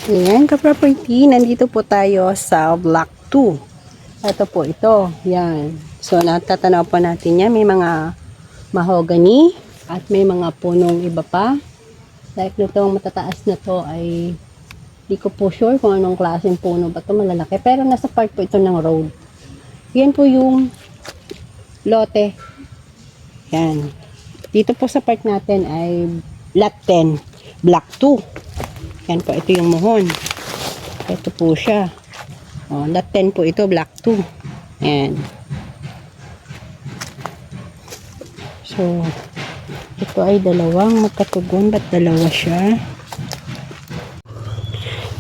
Ayan, ka-property, nandito po tayo sa Block 2. Ito po ito, yan. So, natatanaw po natin yan. May mga mahogany at may mga punong iba pa. Like nitong matataas na to ay di ko po sure kung anong klaseng puno ba ito, malalaki. Pero nasa part po ito ng road. Yan po yung lote. Yan. Dito po sa part natin ay lot 10, Block 2. Yan po, ito yung muhon. Ito po siya. O, lot 10 po ito, Block 2. Yan. So, ito ay dalawang magkatugon. Ba't dalawa siya?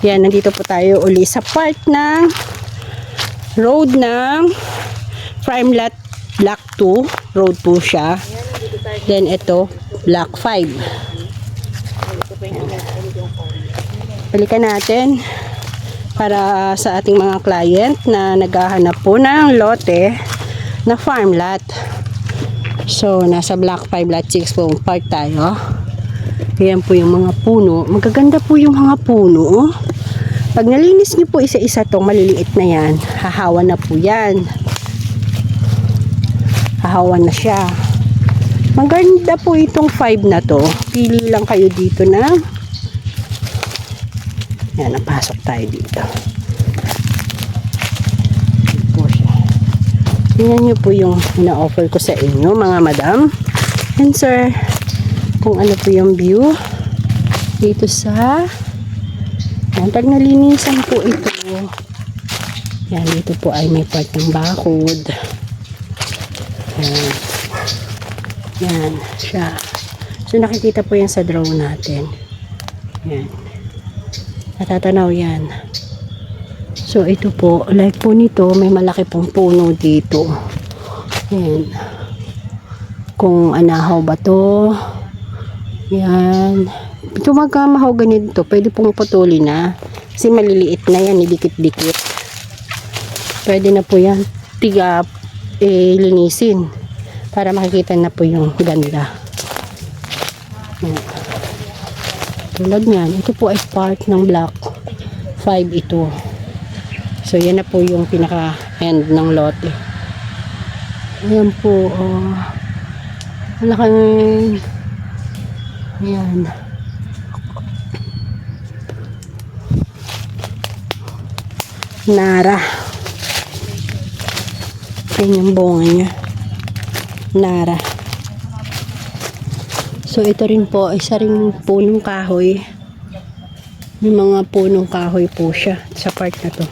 Yan, nandito po tayo uli sa part ng road ng prime lot Block 2. Road po siya. Then, ito, Block 5. Balikan natin para sa ating mga client na naghahanap po ng lote na farm lot. So, nasa Block 5, Lot 6 po part tayo. Ayan po yung mga puno. Magaganda po yung mga puno. Pag nalinis nyo po isa-isa to, maliliit na yan. Hahawan na po yan. Hahawan na siya. Maganda po itong 5 na to. Pili lang kayo dito na yan, napasok tayo dito. Ito po siya. Tingnan nyo po yung ina-offer ko sa inyo, mga madam and sir. Kung ano po yung view dito sa yan, pag nalinisan po ito. Yan, dito po ay may part ng bakod. Yan. Yan, siya. So, nakikita po yan sa drone natin. Yan. Natatanaw yan. So, ito po, like po nito, may malaki pong puno dito. Yan. Kung anahaw ba to. Yan. Ito magkamahaw ganito, pwede pong putuli na. Kasi maliliit na yan, idikit-dikit. Pwede na po yan, linisin. Para makikita na po yung ganda. Yan. Tulad niyan, ito po ay part ng Block 5 ito. So, yan na po yung pinaka-end ng lote. Ayan po, malaking, ayan. Nara. Ayan yung bunga niya. Nara. So, ito rin po, isa rin punong kahoy. May mga punong kahoy po siya sa part na to.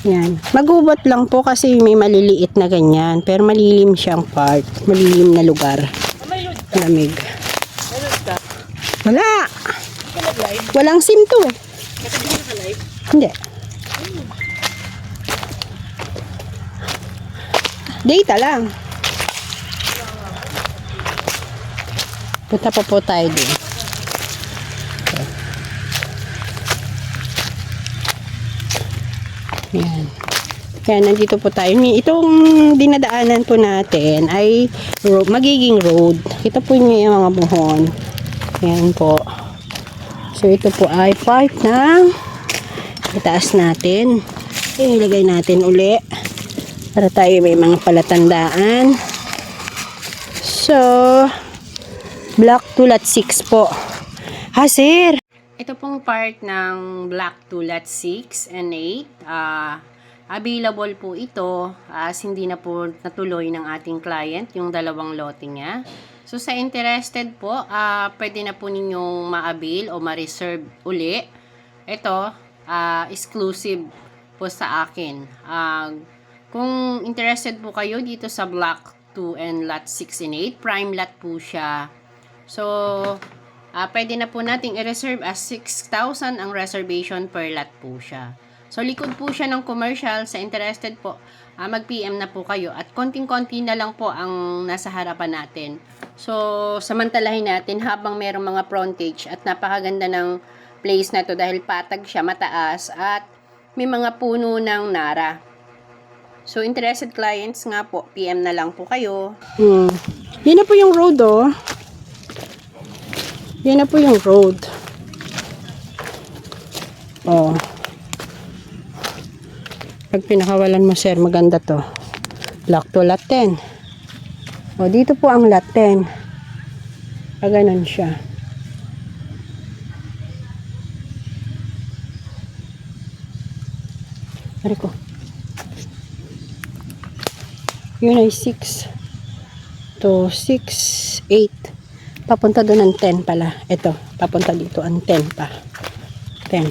Yan. Magubat lang po kasi may maliliit na ganyan. Pero malilim siyang part. Malilim na lugar. Lamig. Wala. Walang SIM to. Hindi. Data lang. Punta pa po tayo din. Yan. Kaya nandito po tayo. Itong dinadaanan po natin ay magiging road. Kita po niyo yung mga buhon. Yan po. So ito po ay part ng itaas natin. Ilagay natin uli para tayo may mga palatandaan. So Block 2, Lot 6 po. Ha, sir? Ito pong part ng Block 2, Lot 6 and 8. Available po ito as hindi na po natuloy ng ating client yung dalawang lote niya. So, sa interested po, pwede na po ninyong ma-avail o ma-reserve uli. Ito, exclusive po sa akin. Kung interested po kayo dito sa Block 2 and Lot 6 and 8, prime lot po siya. So, pwede na po nating i-reserve as 6,000 ang reservation per lot po siya. So, likod po siya ng commercial. Sa interested po, mag-PM na po kayo. At konting-konti na lang po ang nasa harapan natin. So, samantalahin natin habang merong mga frontage at napakaganda ng place na to dahil patag siya, mataas at may mga puno ng nara. So, interested clients nga po, PM na lang po kayo. Yan na po yung road, oh. Yan na po yung road. Oh. Pag pinakawalan mo, sir, maganda to. Lock to lot 10. O, dito po ang lot 10. Ganun siya. Ari ko. Yun ay 6 to 6, 8. Papunta doon ang 10 pala. Ito, papunta dito ang 10 pa. 10.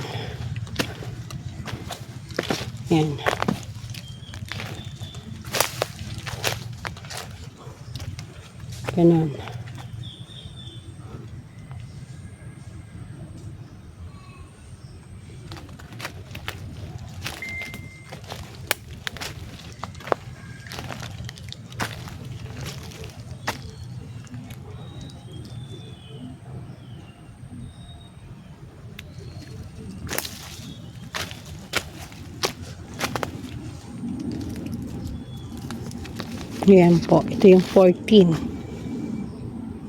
Yan. Ganun. Yan po. Ito yung 14.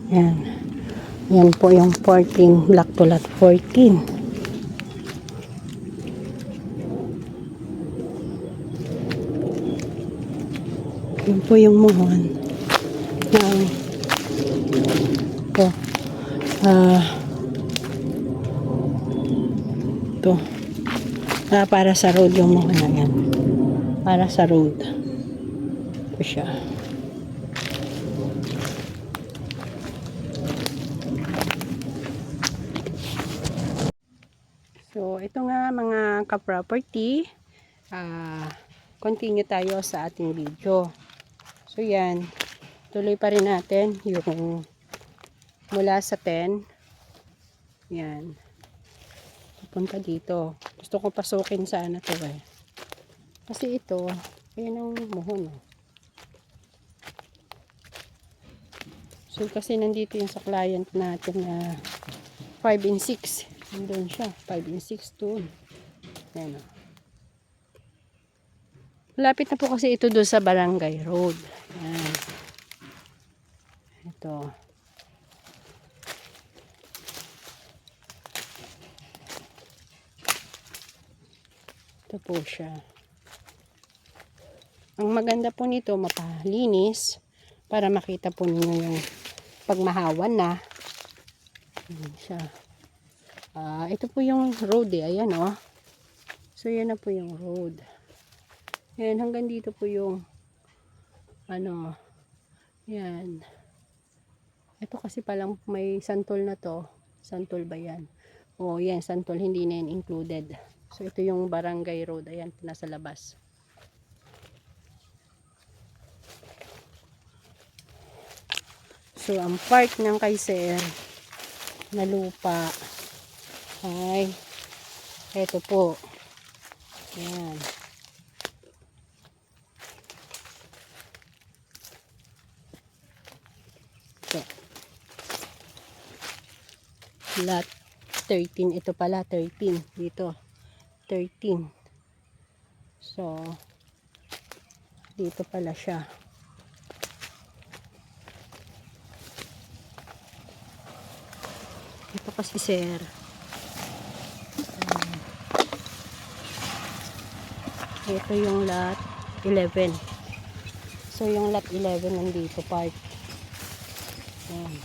Yan. Yan po yung 14. Black to lot 14. Yan po yung muhon. Yan. Ito. Ito. Para sa road yung muhon na yan. Para sa road. Ito siya. So, ito nga mga ka-property. Continue tayo sa ating video. So, yan. Tuloy pa rin natin yung mula sa 10. Yan. Pupunta dito. Gusto ko pasukin sana to eh. Kasi ito, ayan ang muhon. So, kasi nandito yung sa client natin na 5 and 6. Nandun siya. 5 and 6 doon. Yan o. Malapit na po kasi ito doon sa Barangay Road. Yan. Ito. Ito po siya. Ang maganda po nito, mapalinis para makita po ninyo yung pagmahawan na. Ayan siya. Ito po yung road eh. Ayan o. So, yan na po yung road. Ayan, hanggang dito po yung ano. Yan. Ito kasi palang may santol na to. Santol ba yan? O, yan. Santol. Hindi na yan included. So, ito yung Barangay Road. Ayan, nasa labas. So, ang part ng kay Sir na lupa ay ito po. Ayan. Ito. Lot 13. Ito pala, 13. Dito. 13. So, dito pala siya. Ito kasi sir. Ito yung lot 11. So, yung lot 11 nandito part. Ayan.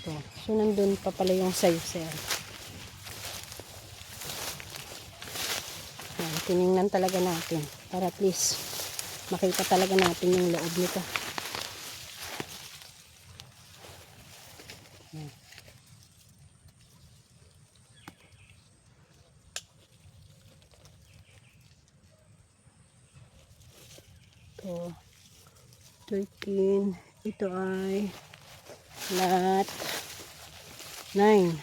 Ito. So, nandun pa pala yung sayo sir. Ayan. Tinignan talaga natin. Para at least makita talaga natin yung loob nito. Ayan. Ito, 13. Ito ay lot 9.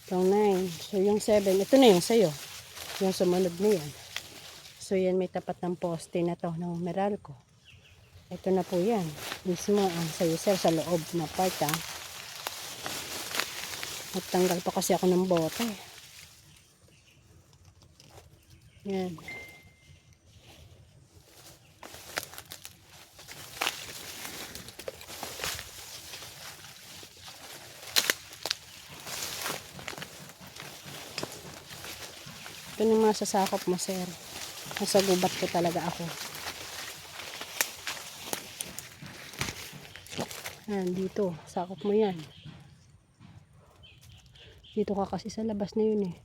Itong 9. So, yung 7. Ito na yung sayo. Yung sumunod na yan. So, yan may tapat ng poste na to ng Meralco. Ito na po yan. Mismo ang sayo sir sa loob na part ha. Nagtanggal pa kasi ako ng bote. Yan. Ito yung mga sasakop mo, sir. Nasa gubat ko talaga ako. Yan, dito. Sakop mo yan. Dito ka kasi sa labas na yun eh.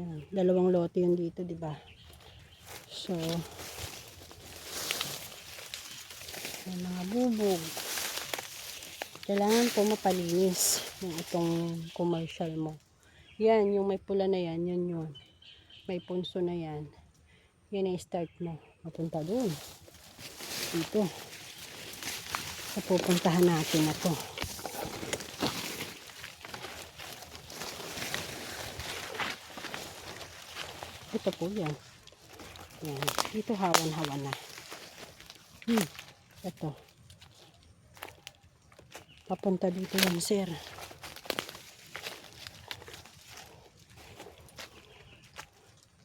Yan, 2 lote yun dito, di ba? So, may mga bubog. Kailangan po mapalinis yung itong commercial mo. Yan, yung may pula na yan, yan yun. May punso na yan. Yan ang start mo. Mapunta doon. Dito. Sa pupuntahan natin na to. Ito po yan. Yan. Dito hawan-hawan na. Ito. Papunta dito yan, sir.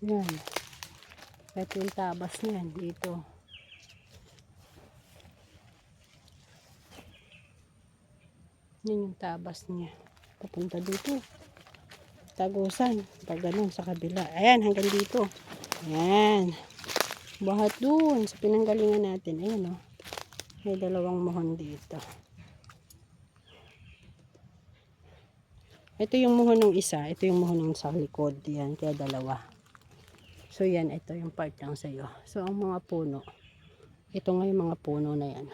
Yan. Ito yung tabas niyan. Dito. Yan yung tabas niya. Papunta dito. Tagusan. Pag ganun sa kabila. Ayan, hanggang dito. Ayan. Bahat dun sa pinanggalingan natin. Ayan, oh. May 2 muhon dito. Ito yung muhon ng isa. Ito yung muhon ng sa likod. Yan, kaya 2. So, yan. Ito yung part lang sa'yo. So, ang mga puno. Ito nga yung mga puno na yan.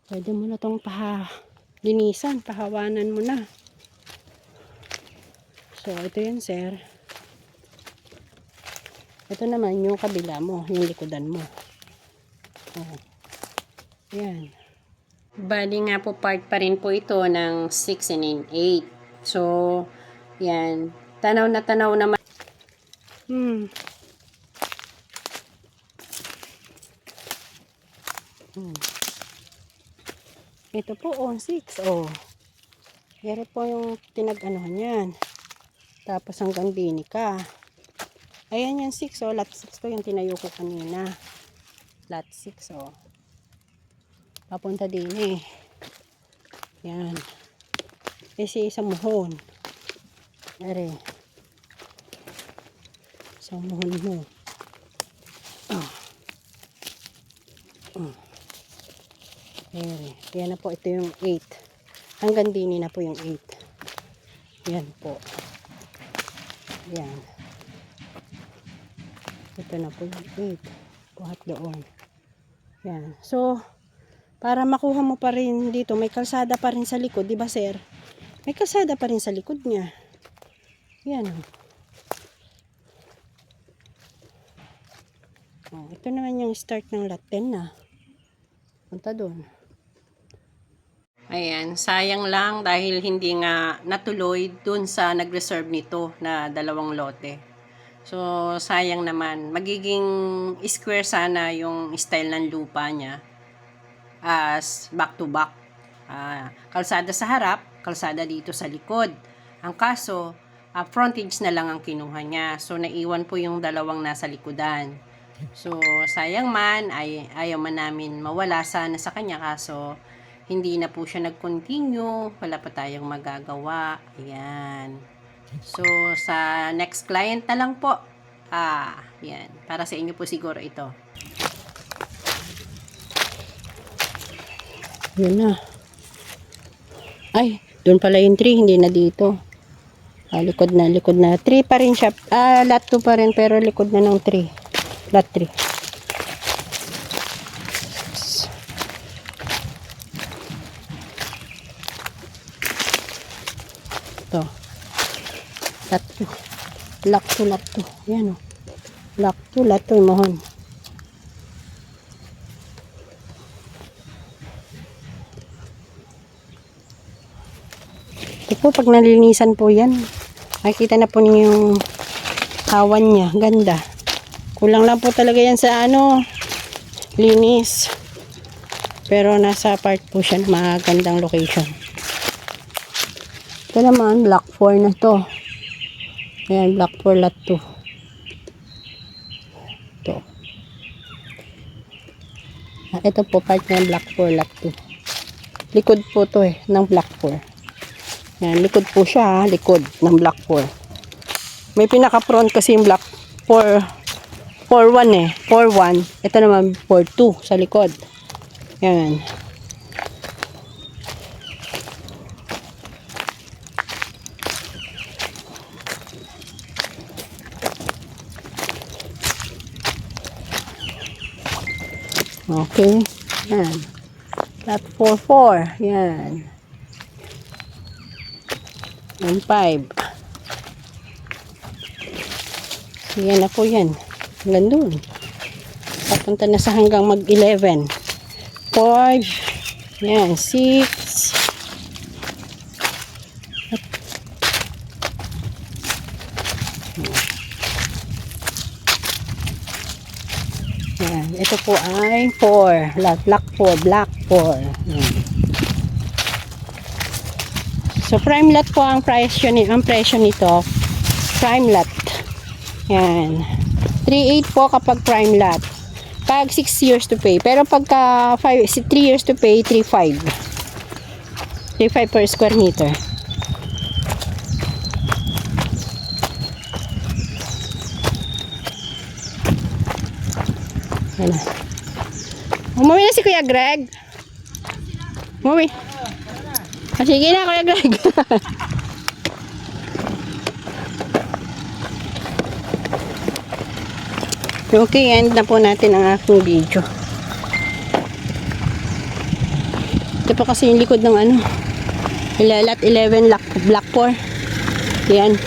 Pwede mo na itong linisan. Pahawanan mo na. So, ito yan, sir. Ito naman yung kabila mo. Yung likodan mo. Oh. Yan. Bali nga po part pa rin po ito ng 6 and 8. So, yan. Tanaw na naman. Ito po, 6. Oh. Yan po yung tinag-anuhan yan. Tapos hanggang bini ka. Ayan yung 6. Oh. Lot 6 to yung tinayo ko kanina. Lot 6. Oh. Papunta din eh. Yan. Kasi isang muhon. Are. Isang muhon mo. Ayan. Yan na po. Ito yung 8. Hanggang dini na po yung 8. Yan po. Yan. Ito na po yung 8. Buhat doon. Yan. So, para makuha mo pa rin dito, may kalsada pa rin sa likod, di ba, sir? May kalsada pa rin sa likod niya. Yan. Oh, ito naman yung start ng lot 10 na. Punta doon. Ayan, sayang lang dahil hindi nga natuloy dun sa nag-reserve nito na 2 lote. So, sayang naman. Magiging square sana yung style ng lupa niya. As back to back. Kalsada sa harap, kalsada dito sa likod. Ang kaso, frontage na lang ang kinuha niya. So, naiwan po yung 2 nasa likodan. So, sayang man, ayaw man namin mawala sana sa kanya. Kaso, hindi na po siya nag-continue. Wala pa tayong magagawa. Ayan. So, sa next client na lang po. Yan. Para sa inyo po siguro ito. Yun na. Ay, doon pala yung 3, hindi na dito. Likod na. 3 pa rin siya. Lot 2 pa rin, pero likod na ng 3. Lot 3. Ito. Lot 2. Lot 2. Yan o. Lot 2 yung mohon. Ito po, pag nalinisan po yan, makikita na po ninyo yung hawan niya. Ganda. Kulang lang po talaga yan sa linis. Pero nasa part po siya na magandang location. Ito naman, block 4 na to. Ayan, block 4 lot 2. Ito. Ito po, part ng block 4 lot 2. Likod po to ng block 4. Yan, likod po siya, likod ng block 4. May pinaka-front kasi yung black 4-1 eh. 4-1. Ito naman 4-2 sa likod. Yan. Okay. Yan. Flat 4-4. Yan. 1-5. Yan na po yan. Hanggang dun. Papunta na sa hanggang mag-11. 5. Yan. 6. Yan. Ito po ay 4. Black 4. Black 4. Yan. So, prime lot po ang presyo nito. Prime lot. Yan. 3.8 po kapag prime lot. Pag 6 years to pay. Pero pagka 3 years to pay, 3.5. 3.5 per square meter. Yan na. Umuwi na si Kuya Greg. Umuwi. Sige na, Kuya Greg. Okay, end na po natin ang aking video. Ito po kasi yung likod ng ano. Lot 11, Black 4. Yan.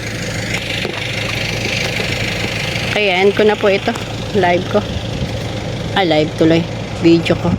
Okay, end ko na po ito. Live ko. Live tuloy. Video ko.